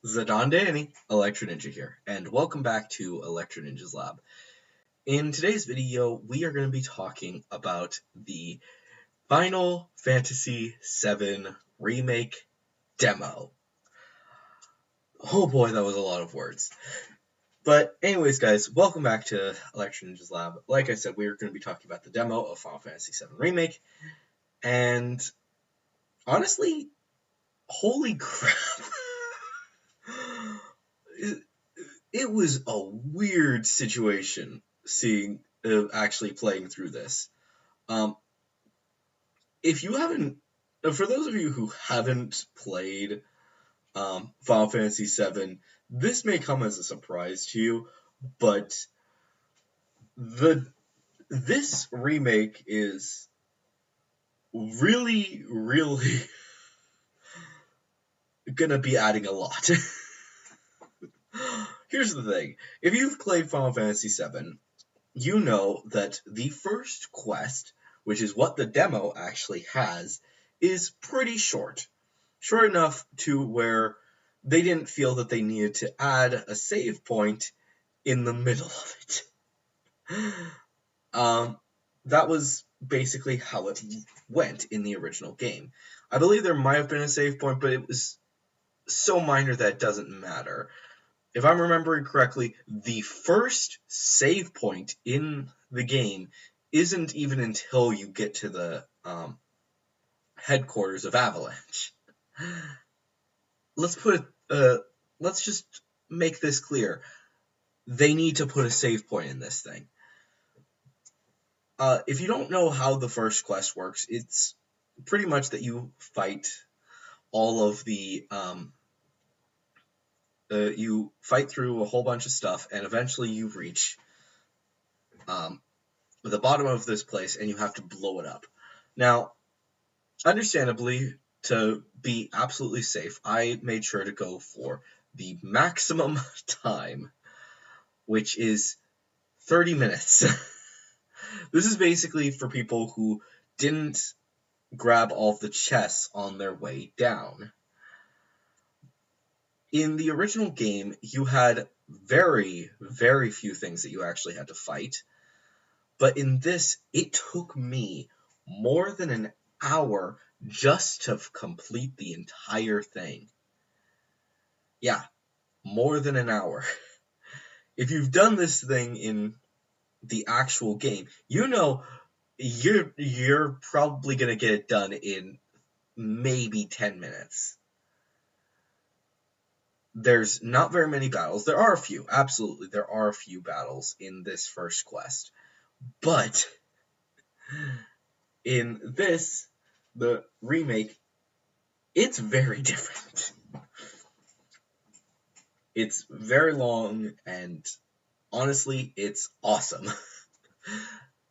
Zidane Danny, Electro Ninja here, and welcome back to Electro Ninja's Lab. In today's video, we are going to be talking about the Final Fantasy VII Remake demo. Oh boy, that was a lot of words. But anyways, guys, welcome back to Electro Ninja's Lab. Like I said, we are going to be talking about the demo of Final Fantasy VII Remake, and honestly, holy crap. It was a weird situation seeing actually playing through this. Um, if you haven't, for those of you who haven't played Final Fantasy VII, this may come as a surprise to you, but this remake is really gonna be adding a lot. Here's the thing: if you've played Final Fantasy VII, you know that the first quest, which is what the demo actually has, is pretty short. Short enough to where they didn't feel that they needed to add a save point in the middle of it. That was basically how it went in the original game. I believe there might have been a save point, but it was so minor that it doesn't matter. If I'm remembering correctly, the first save point in the game isn't even until you get to the headquarters of Avalanche. Let's just make this clear. They need to put a save point in this thing. If you don't know how the first quest works, it's pretty much that you fight all of the you fight through a whole bunch of stuff, and eventually you reach the bottom of this place, and you have to blow it up. Now, understandably, to be absolutely safe, I made sure to go for the maximum time, which is 30 minutes. This is basically for people who didn't grab all of the chests on their way down. In the original game, you had very few things that you actually had to fight. But in this, it took me more than an hour just to complete the entire thing. Yeah, more than an hour. If you've done this thing in the actual game, you know you're probably going to get it done in maybe 10 minutes. There's not very many battles. There are a few. Absolutely, there are a few battles in this first quest. But in this, the remake, it's very different. It's very long, and honestly, it's awesome.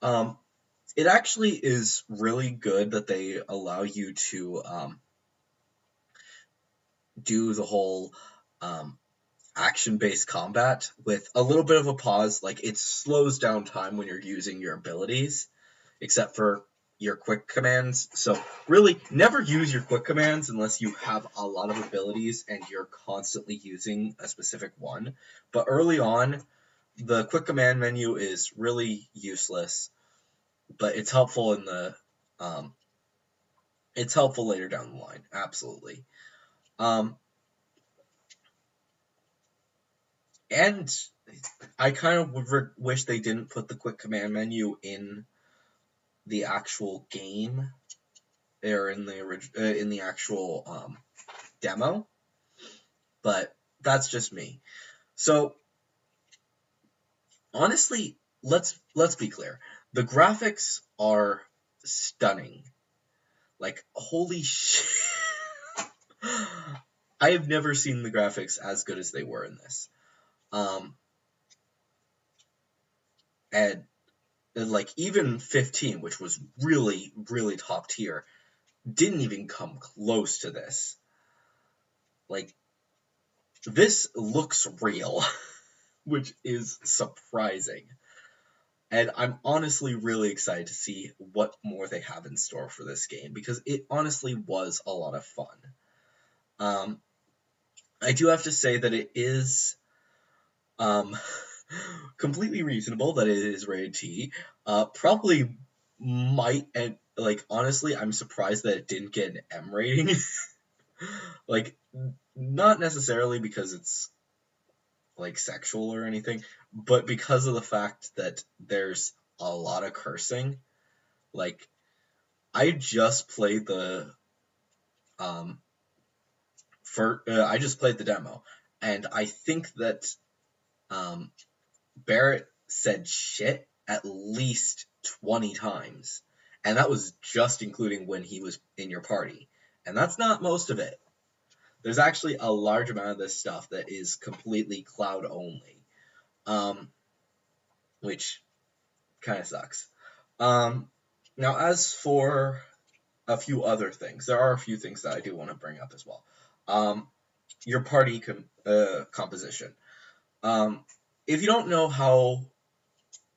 It actually is really good that they allow you to do the whole action-based combat with a little bit of a pause. Like, it slows down time when you're using your abilities, except for your quick commands. So really, never use your quick commands unless you have a lot of abilities and you're constantly using a specific one. But early on, the quick command menu is really useless, but it's helpful in the it's helpful later down the line. Absolutely. And I kind of would wish they didn't put the quick command menu in the actual game, or in the actual demo, but that's just me. So honestly, let's be clear. The graphics are stunning. Like, holy shit. I have never seen the graphics as good as they were in this. And like, even 15, which was really top tier, didn't even come close to this. Like, this looks real, which is surprising. And I'm honestly really excited to see what more they have in store for this game, because it honestly was a lot of fun. I do have to say that it is um, completely reasonable that it is rated T. Probably might, and like honestly, I'm surprised that it didn't get an M rating. Like, not necessarily because it's like sexual or anything, but because of the fact that there's a lot of cursing. Like, I just played the um I just played the demo, and I think that um Barrett said shit at least 20 times, and that was just including when he was in your party, and that's not most of it. There's actually a large amount of this stuff that is completely cloud only, um, which kind of sucks. Um, Now, as for a few other things, there are a few things that I do want to bring up as well. Your party composition. Um, if you don't know how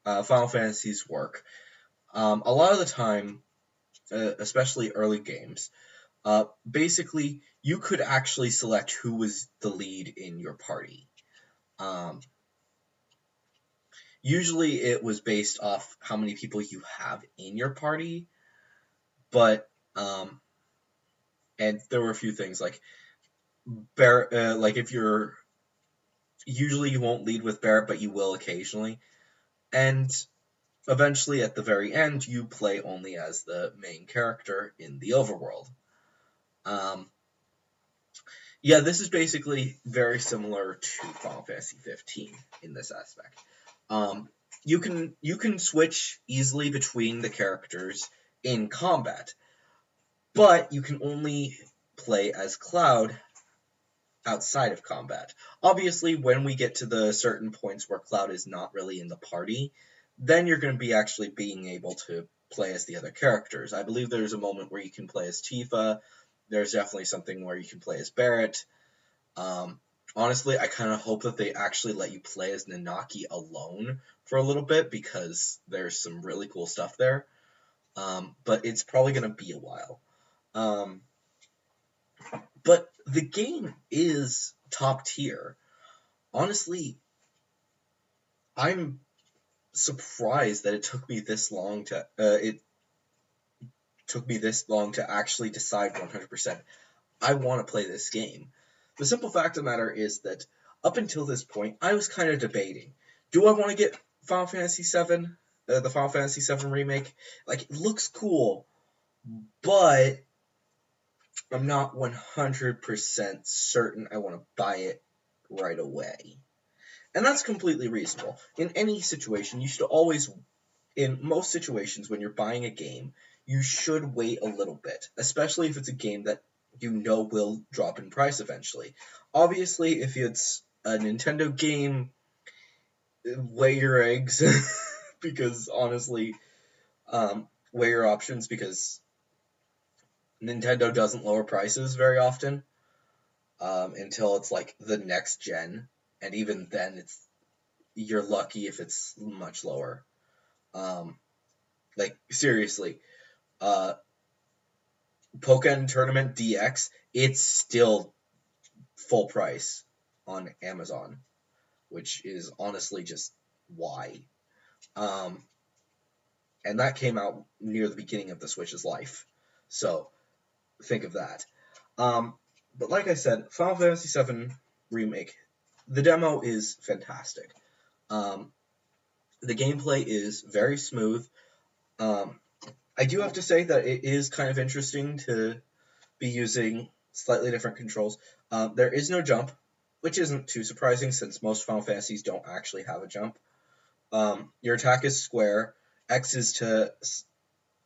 Final Fantasies work, a lot of the time, especially early games, basically you could actually select who was the lead in your party. Um, Usually it was based off how many people you have in your party, but and there were a few things like Barrett, like if you're usually you won't lead with Barrett, but you will occasionally, and eventually at the very end you play only as the main character in the overworld. Um, yeah, this is basically very similar to Final Fantasy 15 in this aspect. Um, you can switch easily between the characters in combat, but you can only play as Cloud outside of combat. Obviously, when we get to the certain points where Cloud is not really in the party, then you're going to be actually being able to play as the other characters. I believe there's a moment where you can play as Tifa. There's definitely something where you can play as Barrett. Um, Honestly, I kind of hope that they actually let you play as Nanaki alone for a little bit because there's some really cool stuff there. But it's probably going to be a while. Um, but the game is top tier. Honestly, I'm surprised that it took me this long to actually decide 100%. I want to play this game. The simple fact of the matter is that up until this point, I was kind of debating: do I want to get Final Fantasy VII, the Final Fantasy VII remake? Like, it looks cool, but I'm not 100% certain I want to buy it right away. And that's completely reasonable. In any situation, you should always, in most situations, when you're buying a game, you should wait a little bit, especially if it's a game that you know will drop in price eventually. Obviously, if it's a Nintendo game, weigh your eggs, because honestly, weigh your options, because Nintendo doesn't lower prices very often until it's like the next gen, and even then, you're lucky if it's much lower. Um, like seriously, uh, Pokken Tournament DX, it's still full price on Amazon, which is honestly just why. Um, and that came out near the beginning of the Switch's life, so think of that. Um, but like I said, Final Fantasy VII Remake, the demo is fantastic. Um, the gameplay is very smooth. Um, I do have to say that it is kind of interesting to be using slightly different controls. There is no jump, which isn't too surprising since most Final Fantasies don't actually have a jump. Your attack is square. X is to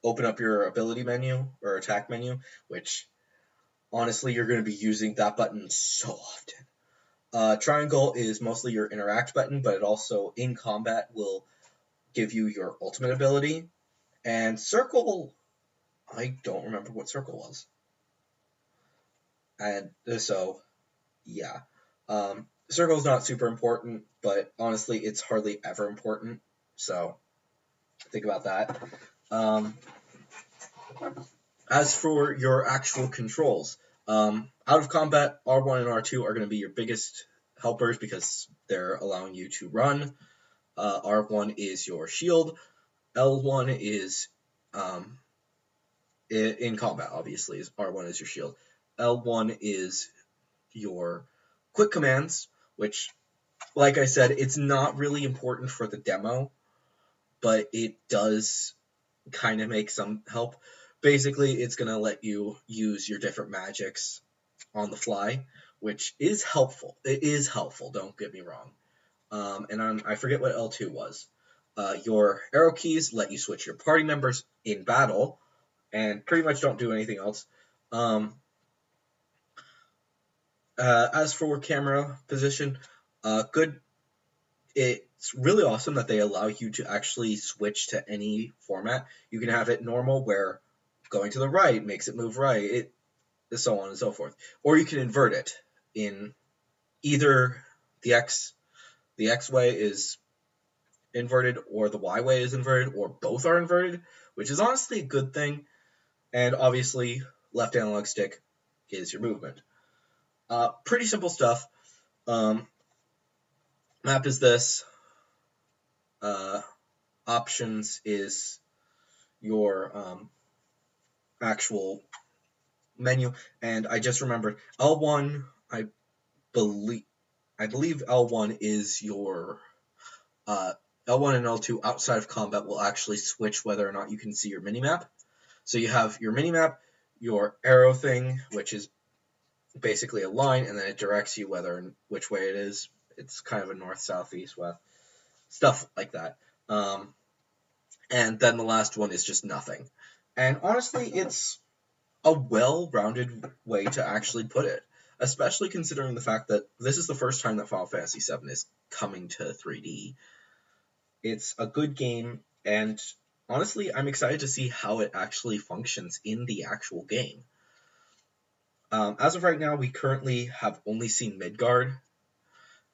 open up your ability menu or attack menu, which honestly you're going to be using that button so often. Triangle is mostly your interact button, but it also in combat will give you your ultimate ability. And circle, I don't remember what circle was. And so yeah. Circle's not super important, but honestly, it's hardly ever important. So think about that. Um, as for your actual controls, Out of combat, R1 and R2 are going to be your biggest helpers because they're allowing you to run. R1 is your shield. L1 is in combat, obviously, is R1 is your shield. L1 is your quick commands, which, like I said, it's not really important for the demo, but it does kind of make some help. Basically, it's going to let you use your different magics on the fly, which is helpful. It is helpful, don't get me wrong. I forget what L2 was. Your arrow keys let you switch your party members in battle, and pretty much don't do anything else. As for camera position, good. It's really awesome that they allow you to actually switch to any format. You can have it normal, where going to the right makes it move right, so on and so forth. Or you can invert it in either the X way is inverted, or the Y way is inverted, or both are inverted, which is honestly a good thing. And obviously, left analog stick is your movement. Pretty simple stuff. Map is this. Options is your actual menu. And I just remembered L1. I believe L1 is your L1 and L2 outside of combat will actually switch whether or not you can see your minimap. So you have your minimap, your arrow thing, which is basically a line, and then it directs you which way it is. It's kind of a north, south, east, west, stuff like that. And then the last one is just nothing. And honestly, it's a well-rounded way to actually put it, especially considering the fact that this is the first time that Final Fantasy VII is coming to 3D. It's a good game, and honestly, I'm excited to see how it actually functions in the actual game. As of right now, we currently have only seen Midgard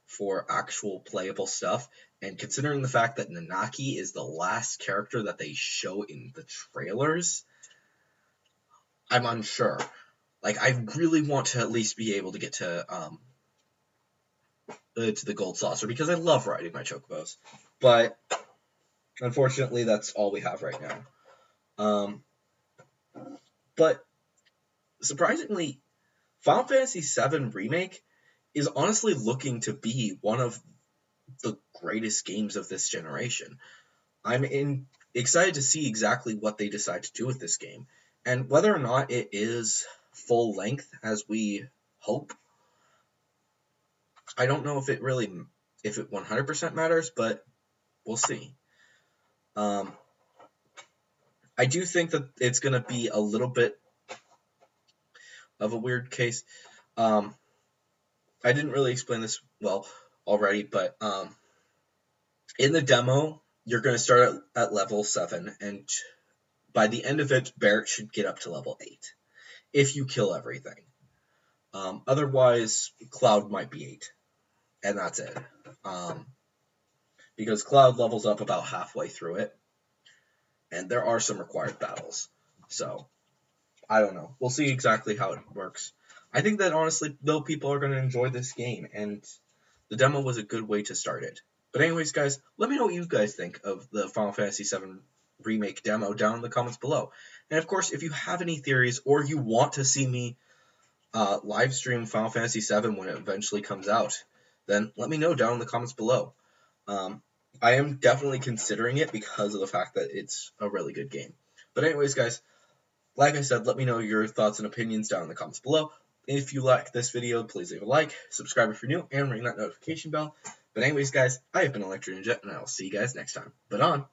for actual playable stuff, and considering the fact that Nanaki is the last character that they show in the trailers, I'm unsure. Like, I really want to at least be able to get to the Gold Saucer, because I love riding my chocobos. But unfortunately, that's all we have right now. But surprisingly, Final Fantasy VII Remake is honestly looking to be one of the greatest games of this generation. I'm excited to see exactly what they decide to do with this game, and whether or not it is full length as we hope. I don't know if it 100% matters, but we'll see. I do think that it's going to be a little bit of a weird case. I didn't really explain this well already, but in the demo, you're going to start at level 7, and by the end of it, Barrett should get up to level 8, if you kill everything. Otherwise, Cloud might be 8, and that's it. Because Cloud levels up about halfway through it, and there are some required battles. So, I don't know. We'll see exactly how it works. I think that honestly, though, people are going to enjoy this game, and the demo was a good way to start it. But anyways, guys, let me know what you guys think of the Final Fantasy VII Remake demo down in the comments below. And of course, if you have any theories, or you want to see me live stream Final Fantasy VII when it eventually comes out, then let me know down in the comments below. I am definitely considering it because of the fact that it's a really good game. But anyways, guys, like I said, let me know your thoughts and opinions down in the comments below. If you like this video, please leave a like, subscribe if you're new, and ring that notification bell. But anyways, guys, I have been Electro Ninja, and I will see you guys next time. But on!